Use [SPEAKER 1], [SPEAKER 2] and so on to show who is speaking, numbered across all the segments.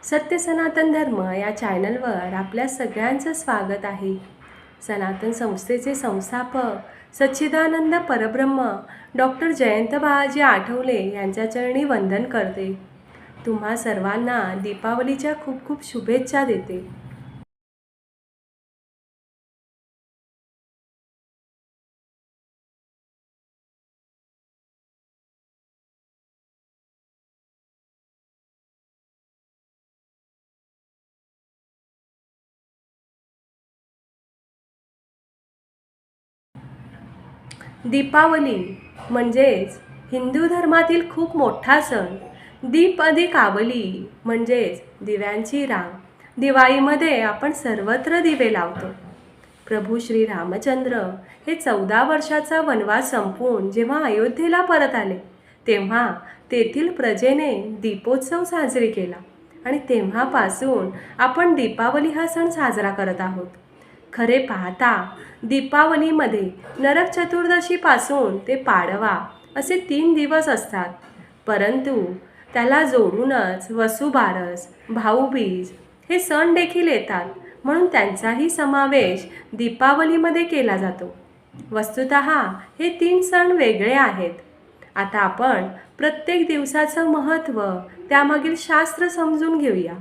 [SPEAKER 1] सत्य सनातन धर्म या चॅनलवर आपल्या सगळ्यांचं स्वागत आहे. सनातन संस्थेचे संस्थापक सच्चिदानंद परब्रह्म डॉक्टर जयंत बाळाजी आठवले यांच्या चरणी वंदन करते. तुम्हा सर्वांना दीपावलीच्या खूप खूप शुभेच्छा देते. दीपावली म्हणजेच हिंदू धर्मातील खूप मोठा सण. दीप अधिक आवली म्हणजेच दिव्यांची रांग. दिवाळीमध्ये आपण सर्वत्र दिवे लावतो. प्रभू श्री रामचंद्र हे 14 वर्षाचा वनवास संपवून जेव्हा अयोध्येला परत आले तेव्हा तेथील प्रजेने दीपोत्सव साजरी केला आणि तेव्हापासून आपण दीपावली हा सण साजरा करत आहोत. खरे पाहता दीपावलीमध्ये नरक चतुर्दशीपासून ते पाडवा असे 3 दिवस असतात, परंतु त्याला जोडूनच वसुबारस, भाऊबीज हे सण देखील येतात, म्हणून त्यांचाही समावेश दीपावलीमध्ये केला जातो. वस्तुतः हे 3 सण वेगळे आहेत. आता आपण प्रत्येक दिवसाचं महत्त्व, त्यामागील शास्त्र समजून घेऊया.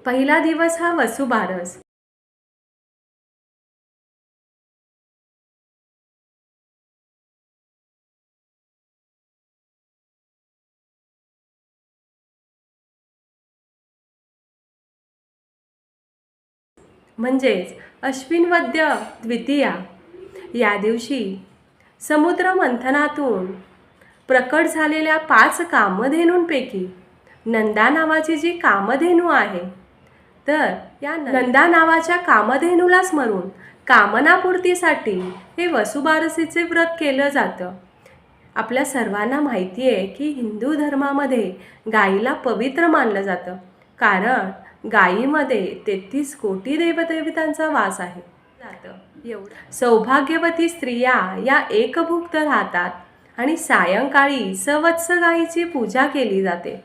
[SPEAKER 1] पहिला दिवस हा वसुबारस. म्हणजेच अश्विन वद्य द्वितीया. या दिवशी समुद्र मंथनातून प्रकट झालेल्या 5 कामधेनूंपैकी नंदा नावाची जी कामधेनू आहे, तर या नंदा नावाच्या कामधेनूला स्मरून कामनापूर्तीसाठी हे वसुबारसीचे व्रत केलं जातं. आपल्या सर्वांना माहिती आहे की हिंदू धर्मामध्ये गाईला पवित्र मानलं जातं, कारण गायीमध्ये 33 कोटी देवदेवतांचा वास आहे. सौभाग्यवती स्त्रिया या एकभुक्त राहतात आणि सायंकाळी सवत्स गायीची पूजा केली जाते.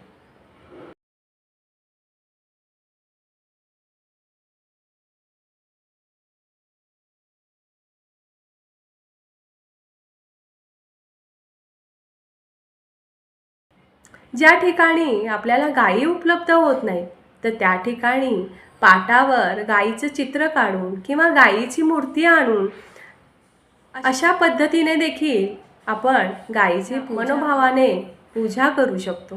[SPEAKER 1] ज्या ठिकाणी आपल्याला गायी उपलब्ध होत नाही, तर त्या ठिकाणी पाटावर गायीचं चित्र काढून किंवा गायीची मूर्ती आणून अशा पद्धतीने देखील आपण गायीची मनोभावाने पूजा करू शकतो.